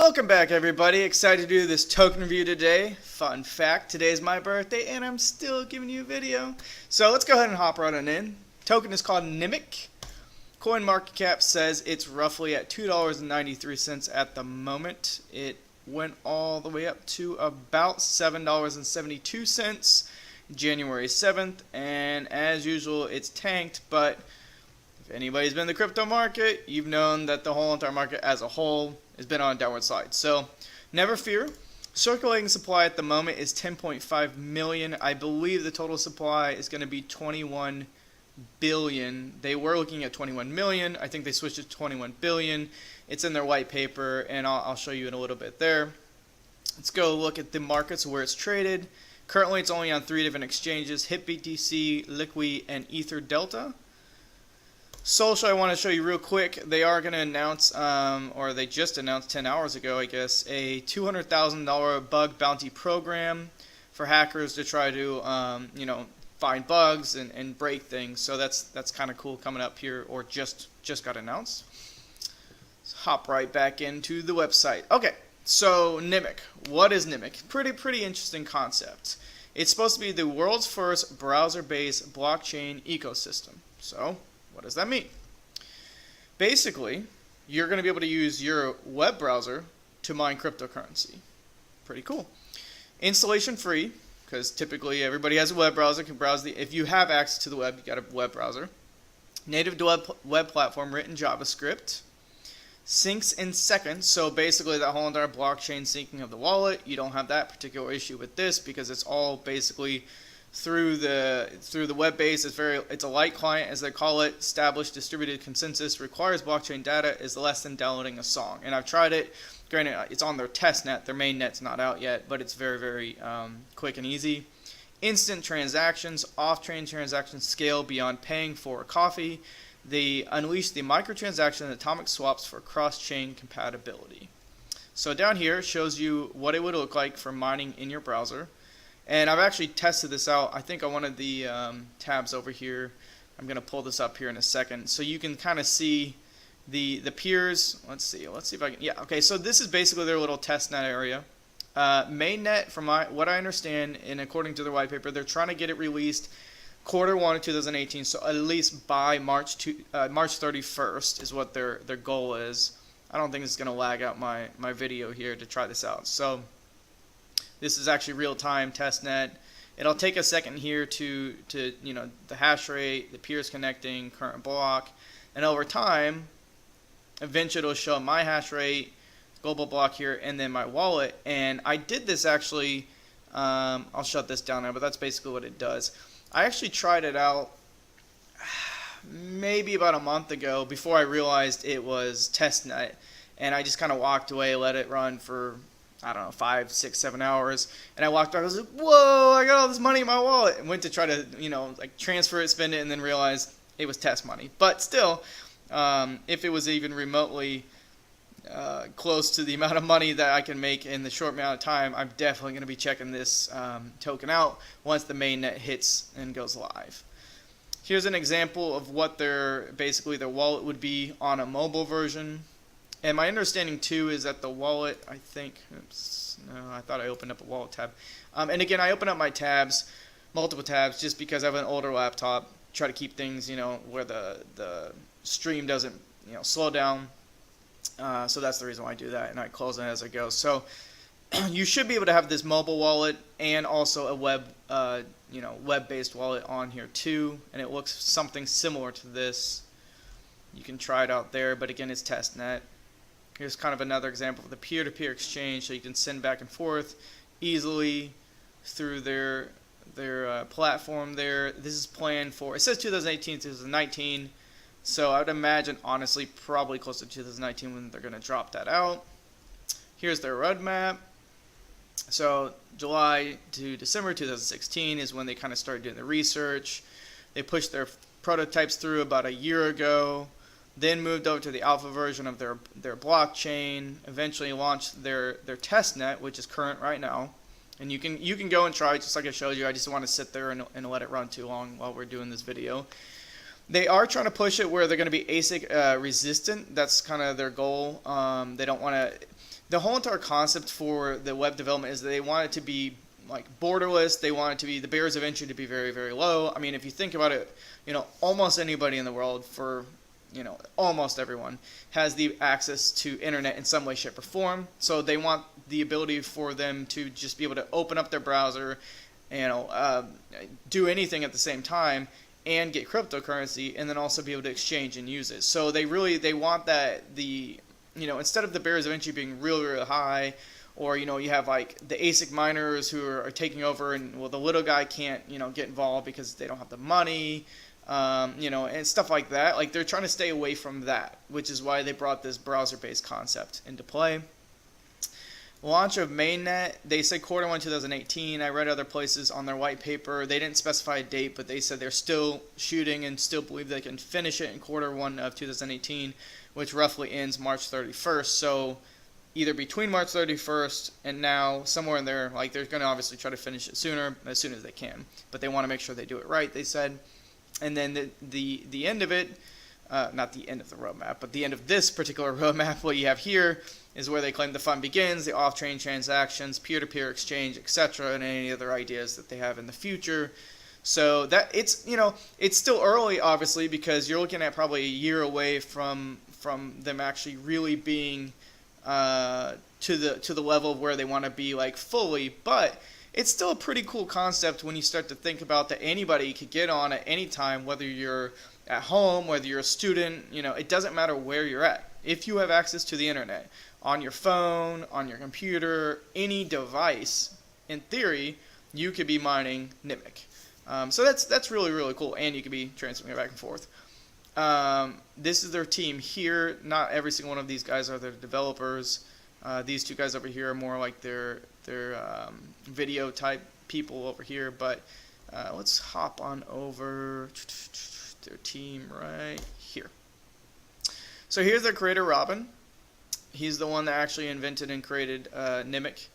Welcome back, everybody. Excited to do this token review today. Fun fact, today's my birthday and I'm still giving you a video. So let's go ahead and hop right on in. Token is called Nimiq. CoinMarketCap says it's roughly at $2.93 at the moment. It went all the way up to about $7.72 January 7th, and as usual it's tanked, but if anybody's been in the crypto market, you've known that the whole entire market as a whole has been on a downward slide. So never fear. Circulating supply at the moment is 10.5 million. I believe the total supply is going to be 21 billion. They were looking at 21 million. I think they switched it to 21 billion. It's in their white paper, and I'll show you in a little bit there. Let's go look at the markets where it's traded. Currently, it's only on 3 different exchanges: HitBTC, Liqui, and Ether Delta. Social, I want to show you real quick. They are going to announce, or they just announced 10 hours ago, I guess, a $200,000 bug bounty program for hackers to try to, find bugs and break things. So that's kind of cool coming up here, or just got announced. Let's hop right back into the website. Okay, so Nimiq. What is Nimiq? Pretty interesting concept. It's supposed to be the world's first browser-based blockchain ecosystem. So what does that mean? Basically, you're going to be able to use your web browser to mine cryptocurrency. Pretty cool. Installation free, because typically everybody has a web browser, can browse if you have access to the web, you got a web browser. Native web platform written JavaScript. Syncs in seconds, so basically that whole entire blockchain syncing of the wallet, you don't have that particular issue with this because it's all basically through the web base. It's a light client, as they call it. Established distributed consensus, requires blockchain data, is less than downloading a song. And I've tried it. Granted, it's on their test net. Their main net's not out yet, but it's very quick and easy. Instant transactions, off-chain transactions scale beyond paying for a coffee. They unleash the microtransaction and atomic swaps for cross-chain compatibility. So down here it shows you what it would look like for mining in your browser. And I've actually tested this out, I think, on one of the tabs over here. I'm going to pull this up here in a second. So you can kind of see the peers. Let's see if I can. Yeah, okay, so this is basically their little testnet area. Mainnet, from what I understand, and according to their white paper, they're trying to get it released Q1 of 2018, so at least by March 31st is what their goal is. I don't think it's going to lag out my video here to try this out. So this is actually real-time testnet. It'll take a second here to the hash rate, the peers connecting, current block, and over time, eventually it'll show my hash rate, global block here, and then my wallet. And I did this actually. I'll shut this down now, but that's basically what it does. I actually tried it out maybe about a month ago before I realized it was testnet, and I just kind of walked away, let it run for, I don't know, 5, 6, 7 hours, and I walked back. I was like, whoa, I got all this money in my wallet, and went to try to transfer it, spend it, and then realized it was test money. But still, if it was even remotely close to the amount of money that I can make in the short amount of time, I'm definitely going to be checking this token out once the mainnet hits and goes live. Here's an example of what their wallet would be on a mobile version. And my understanding too is that the wallet, I thought I opened up a wallet tab. And again, I open up my tabs, multiple tabs, just because I have an older laptop. Try to keep things, where the stream doesn't, slow down. So that's the reason why I do that, and I close it as I go. So you should be able to have this mobile wallet and also a web-based wallet on here too, and it looks something similar to this. You can try it out there, but again, it's testnet. Here's kind of another example of the peer-to-peer exchange, so you can send back and forth easily through their platform there. This is planned for, it says 2018, 2019. So I would imagine, honestly, probably close to 2019 when they're going to drop that out. Here's their roadmap. So July to December 2016 is when they kind of started doing the research. They pushed their prototypes through about a year ago, then moved over to the alpha version of their blockchain, eventually launched their testnet, which is current right now. And you can go and try it just like I showed you. I just want to sit there and let it run too long while we're doing this video. They are trying to push it where they're going to be ASIC resistant. That's kind of their goal. They don't want to. the whole entire concept for the web development is that they want it to be like borderless. They want it to be the barriers of entry to be very, very low. I mean, if you think about it, almost anybody in the world, for almost everyone, has the access to internet in some way, shape, or form. So they want the ability for them to just be able to open up their browser, do anything at the same time, and get cryptocurrency, and then also be able to exchange and use it. So they want that instead of the barriers of entry being really, really high, or you have like the ASIC miners who are taking over, and the little guy can't get involved because they don't have the money, and stuff like that. Like, they're trying to stay away from that, which is why they brought this browser-based concept into play. Launch of mainnet, they said Q1 2018. I read other places on their white paper. They didn't specify a date, but they said they're still shooting and still believe they can finish it in Q1 of 2018, which roughly ends March 31st. So either between March 31st and now, somewhere in there, like, they're going to obviously try to finish it sooner, as soon as they can. But they want to make sure they do it right, they said. And then the end of it, not the end of the roadmap, but the end of this particular roadmap, what you have here, is where they claim the fun begins, the off-chain transactions, peer-to-peer exchange, etc., and any other ideas that they have in the future. So that it's still early, obviously, because you're looking at probably a year away from them actually really being to the level of where they want to be, like, fully. But it's still a pretty cool concept when you start to think about that anybody could get on at any time, whether you're at home, whether you're a student. It doesn't matter where you're at. If you have access to the internet, on your phone, on your computer, any device, in theory, you could be mining Nimiq. So that's really, really cool, and you could be transferring it back and forth. This is their team here. Not every single one of these guys are their developers. These two guys over here are more like their video type people over here. But let's hop on over their team right here. So here's their creator, Robin. He's the one that actually invented and created Nimiq.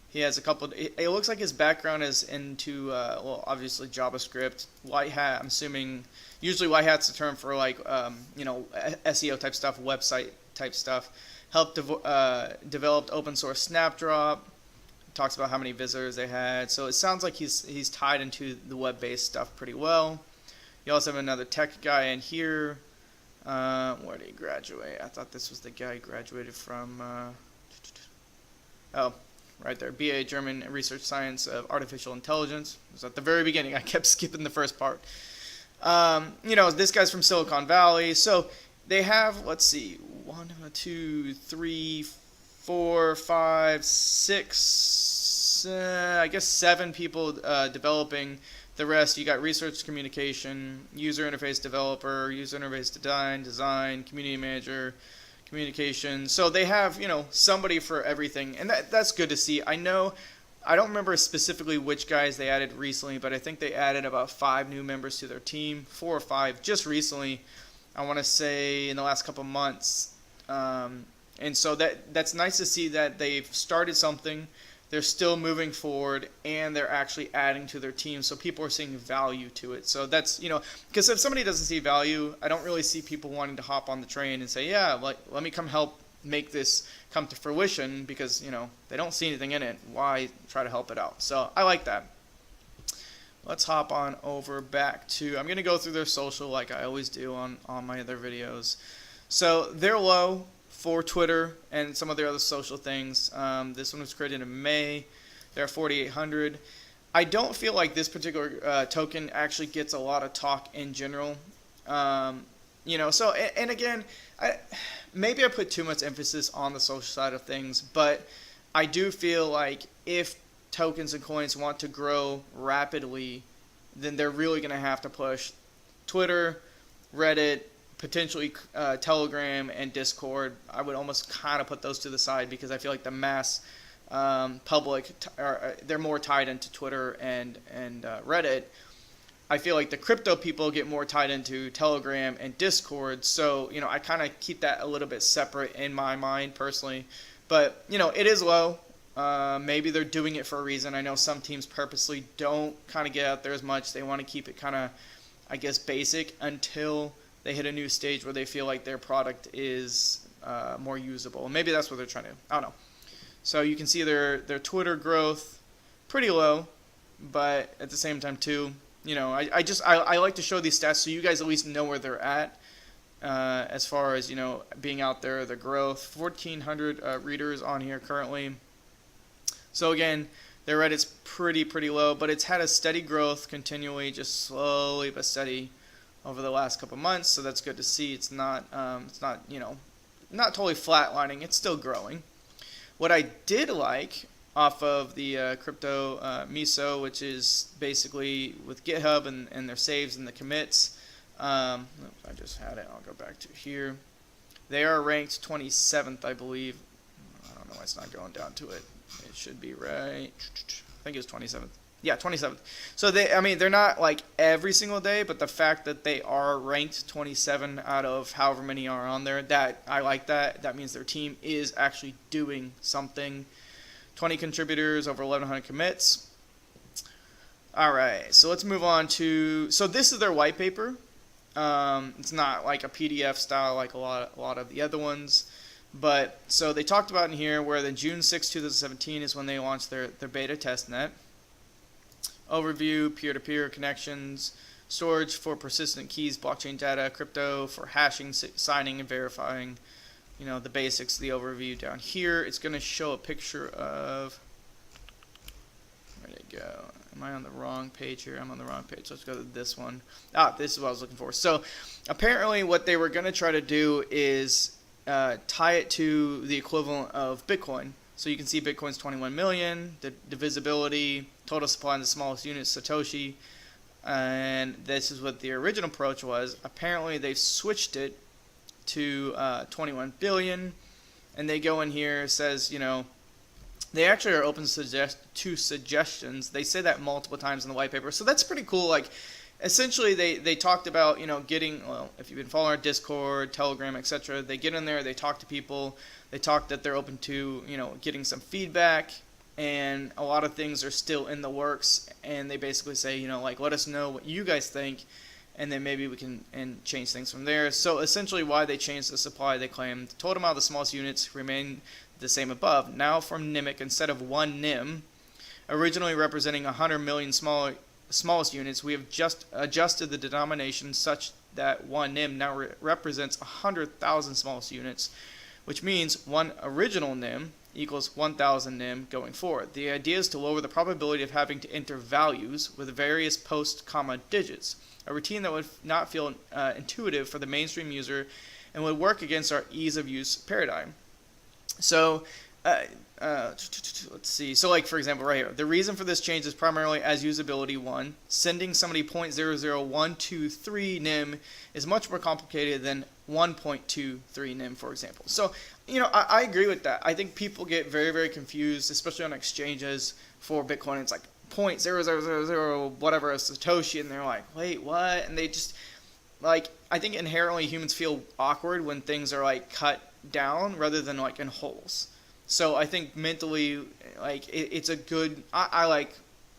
He has a couple. It looks like his background is into obviously JavaScript, white hat. I'm assuming usually white hat's the term for like SEO type stuff, website type stuff. Developed open source Snapdrop. Talks about how many visitors they had. So it sounds like he's tied into the web-based stuff pretty well. You also have another tech guy in here. Where did he graduate? I thought this was the guy he graduated from. Oh, right there. BA German Research Science of Artificial Intelligence. It was at the very beginning. I kept skipping the first part. This guy's from Silicon Valley. So they have, let's see, 1, 2, 3, 4, 5, 6, I guess 7 people developing. The rest, you got research communication, user interface developer, user interface design, community manager, communication. So they have, somebody for everything, and that's good to see. I don't remember specifically which guys they added recently, but I think they added about 5 new members to their team, 4 or 5 just recently. I want to say in the last couple months, and so that's nice to see that they've started something. They're still moving forward, and they're actually adding to their team, so people are seeing value to it. So that's, because if somebody doesn't see value, I don't really see people wanting to hop on the train and say, yeah, let me come help make this come to fruition, because, they don't see anything in it. Why try to help it out? So I like that. Let's hop on over back to, I'm going to go through their social like I always do on my other videos. So they're low for Twitter and some of their other social things. This one was created in May. They're 4,800. I don't feel like this particular token actually gets a lot of talk in general. So, and again, maybe I put too much emphasis on the social side of things, but I do feel like if tokens and coins want to grow rapidly, then they're really going to have to push Twitter, Reddit, potentially Telegram, and Discord. I would almost kind of put those to the side, because I feel like the mass public, they're more tied into Twitter and Reddit. I feel like the crypto people get more tied into Telegram and Discord. So, I kind of keep that a little bit separate in my mind personally. But, it is low. Maybe they're doing it for a reason. I know some teams purposely don't kind of get out there as much. They want to keep it kind of, I guess, basic until they hit a new stage where they feel like their product is more usable. And maybe that's what they're trying to do. I don't know. So you can see their Twitter growth pretty low, but at the same time too, I like to show these stats so you guys at least know where they're at. As far as being out there, the growth, 1,400 readers on here currently. So again, their Reddit's pretty low, but it's had a steady growth continually, just slowly but steady over the last couple months. So that's good to see. It's not not totally flatlining. It's still growing. What I did like off of the crypto miso, which is basically with GitHub and their saves and the commits. I just had it. I'll go back to here. They are ranked 27th, I believe. I don't know why it's not going down to it. It should be right. I think it's 27th. Yeah, 27th. So they're not like every single day, but the fact that they are ranked 27 out of however many are on there, that I like that. That means their team is actually doing something. 20 contributors, over 1,100 commits. All right, so let's move on to. So this is their white paper. It's not like a PDF style like a lot of the other ones. But so they talked about in here where the June 6, 2017 is when they launched their beta testnet. Overview, peer-to-peer connections, storage for persistent keys, blockchain data, crypto for hashing, signing, and verifying. The basics, the overview down here. It's going to show a picture of. Where'd it go? Am I on the wrong page here? I'm on the wrong page. Let's go to this one. This is what I was looking for. So apparently what they were going to try to do is tie it to the equivalent of Bitcoin. So you can see Bitcoin's 21 million, the divisibility, total supply in the smallest unit, Satoshi. And this is what the original approach was. Apparently they've switched it to 21 billion. And they go in here, says, they actually are open to suggestions. They say that multiple times in the white paper. So that's pretty cool. Like, essentially, they talked about, getting, well, if you've been following our Discord, Telegram, etc., they get in there, they talk to people. They talk that they're open to, getting some feedback. And a lot of things are still in the works. And they basically say, let us know what you guys think. And then maybe we can change things from there. So essentially why they changed the supply, they claim the total amount of the smallest units remain the same above. Now from Nimiq, instead of one NIM, originally representing 100 million smallest units, we have just adjusted the denomination such that one NIM now represents 100,000 smallest units, which means one original NIM equals 1,000 NIM going forward. The idea is to lower the probability of having to enter values with various post-comma digits, a routine that would not feel intuitive for the mainstream user and would work against our ease of use paradigm. So, let's see. So, like, for example, right here, the reason for this change is primarily as usability. One, sending somebody 0.00123 NIM is much more complicated than 1.23 NIM, for example. So, I agree with that. I think people get very, very confused, especially on exchanges for Bitcoin. It's like 0.0000 whatever a Satoshi, and they're like, wait, what? And they just, like, I think inherently humans feel awkward when things are, like, cut down rather than, like, in holes. So I think mentally, like, it's a good, I like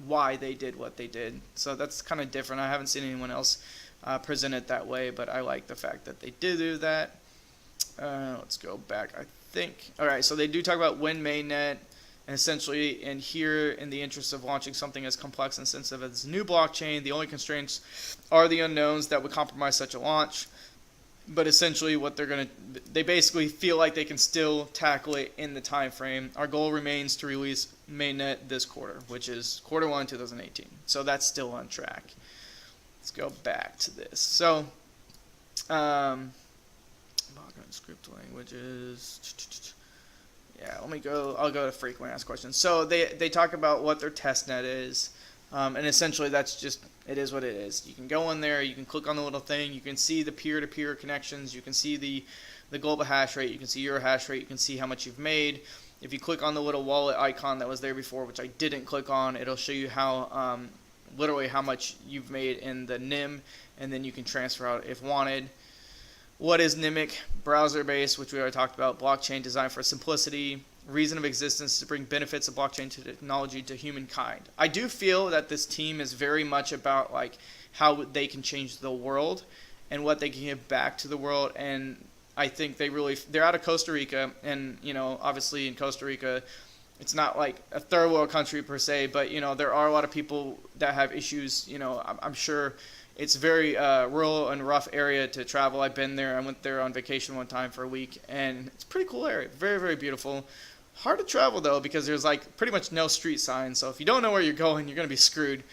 why they did what they did. So that's kind of different. I haven't seen anyone else present it that way, but I like the fact that they did do that. Let's go back, I think. All right, so they do talk about when mainnet. And essentially, and here, in the interest of launching something as complex and sensitive as a new blockchain, the only constraints are the unknowns that would compromise such a launch. But essentially, what they basically feel like they can still tackle it in the time frame. Our goal remains to release mainnet this quarter, which is Q1 2018. So that's still on track. Let's go back to this. So, script languages. Yeah, I'll go to frequently asked questions. So they talk about what their testnet is, and essentially that's just, it is what it is. You can go in there, you can click on the little thing, you can see the peer-to-peer connections, you can see the global hash rate, you can see your hash rate, you can see how much you've made. If you click on the little wallet icon that was there before, which I didn't click on, it'll show you how, literally how much you've made in the NIM, and then you can transfer out if wanted. What is Nimiq? Browser-based, which we already talked about. Blockchain designed for simplicity. Reason of existence to bring benefits of blockchain technology to humankind. I do feel that this team is very much about like how they can change the world and what they can give back to the world. And I think they're out of Costa Rica, and obviously in Costa Rica, it's not like a third world country per se, but there are a lot of people that have issues. I'm sure it's very rural and rough area to travel. I've been there. I went there on vacation one time for a week, and it's a pretty cool area. Very, very beautiful. Hard to travel though, because there's like pretty much no street signs. So if you don't know where you're going, you're gonna be screwed.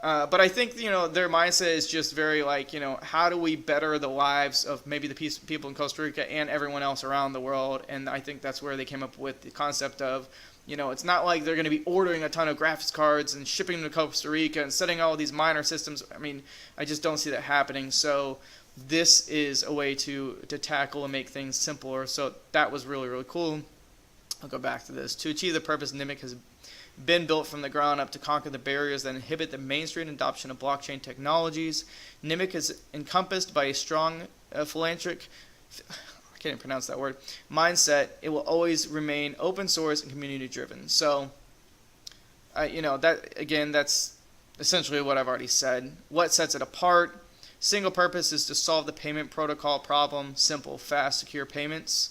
But I think their mindset is just very like how do we better the lives of maybe the people in Costa Rica and everyone else around the world. And I think that's where they came up with the concept of it's not like they're going to be ordering a ton of graphics cards and shipping them to Costa Rica and setting all these miner systems. I mean, I just don't see that happening. So this is a way to tackle and make things simpler. So that was really, really cool. I'll go back to this. To achieve the purpose, Nimiq has been built from the ground up to conquer the barriers that inhibit the mainstream adoption of blockchain technologies. Nimiq is encompassed by a strong philanthropic, I can't even pronounce that word, mindset. It will always remain open source and community driven. So, that's essentially what I've already said. What sets it apart? Single purpose is to solve the payment protocol problem. Simple, fast, secure payments.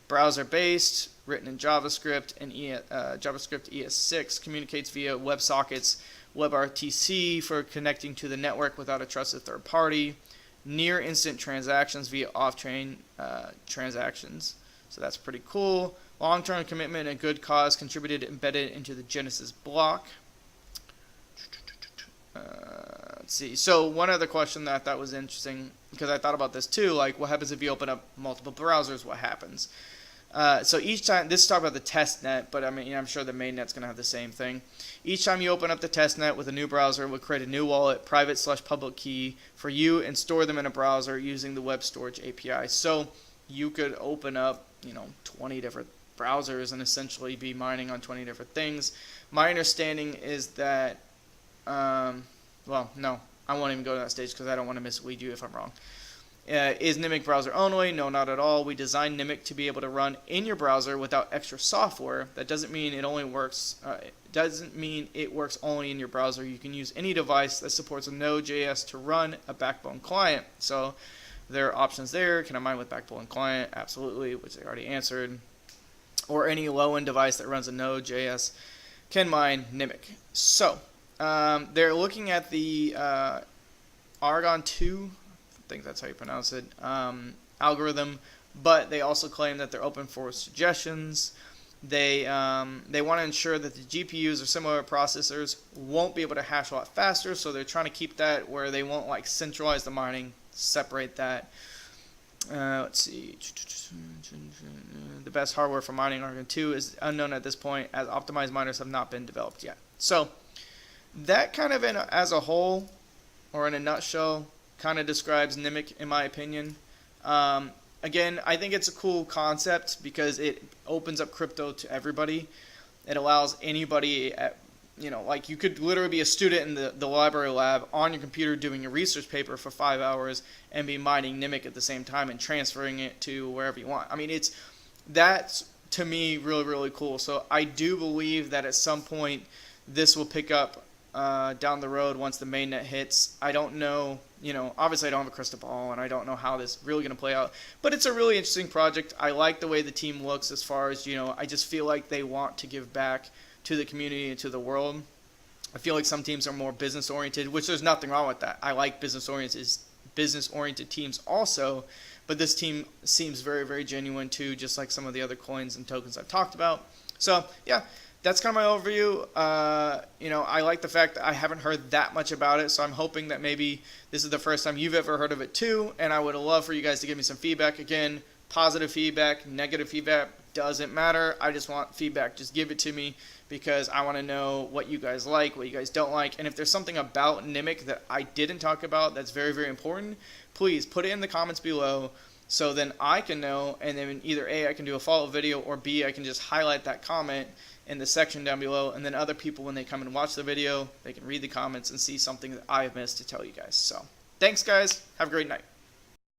Browser based, written in JavaScript and JavaScript ES6, communicates via WebSockets, WebRTC for connecting to the network without a trusted third party. Near instant transactions via off-chain transactions. So that's pretty cool. Long-term commitment and good cause contributed embedded into the Genesis block. Let's see. So one other question that I thought was interesting, because I thought about this too, like what happens if you open up multiple browsers? What happens? So each time, this is talking about the test net, but I mean, I'm sure the main net's going to have the same thing. Each time you open up the test net with a new browser, it will create a new wallet, private/public key for you, and store them in a browser using the web storage API. So you could open up, 20 different browsers and essentially be mining on 20 different things. My understanding is that, no, I won't even go to that stage because I don't want to mislead you if I'm wrong. Is Nimiq browser only? No, not at all. We designed Nimiq to be able to run in your browser without extra software. That doesn't mean it only works. It works only in your browser. You can use any device that supports a Node.js to run a Backbone client. So there are options there. Can I mine with Backbone client? Absolutely, which I already answered. Or any low-end device that runs a Node.js can mine Nimiq. So they're looking at the Argon 2. I think that's how you pronounce it, algorithm, but they also claim that they're open for suggestions. They want to ensure that the GPUs or similar processors won't be able to hash a lot faster, so they're trying to keep that where they won't like centralize the mining, separate that. Let's see. The best hardware for mining Argon 2 is unknown at this point, as optimized miners have not been developed yet. So that kind of as a whole, or in a nutshell, kind of describes Nimiq in my opinion. Again, I think it's a cool concept because it opens up crypto to everybody. It allows anybody like you could literally be a student in the library lab on your computer doing a research paper for 5 hours and be mining Nimiq at the same time and transferring it to wherever you want. I mean, that's to me really, really cool. So I do believe that at some point this will pick up down the road once the mainnet hits. I don't know, obviously I don't have a crystal ball and I don't know how this is really going to play out, but it's a really interesting project. I like the way the team looks as far as, I just feel like they want to give back to the community and to the world. I feel like some teams are more business oriented, which there's nothing wrong with that. I like business oriented teams also, but this team seems very, very genuine too, just like some of the other coins and tokens I've talked about. So yeah, that's kind of my overview. I like the fact that I haven't heard that much about it, so I'm hoping that maybe this is the first time you've ever heard of it too, and I would love for you guys to give me some feedback. Again, positive feedback, negative feedback, doesn't matter. I just want feedback. Just give it to me because I want to know what you guys like, what you guys don't like, and if there's something about Nimiq that I didn't talk about that's very, very important, please put it in the comments below so then I can know, and then either A, I can do a follow-up video, or B, I can just highlight that comment in the section down below, and then other people, when they come and watch the video, they can read the comments and see something that I have missed to tell you guys. So thanks guys, have a great night.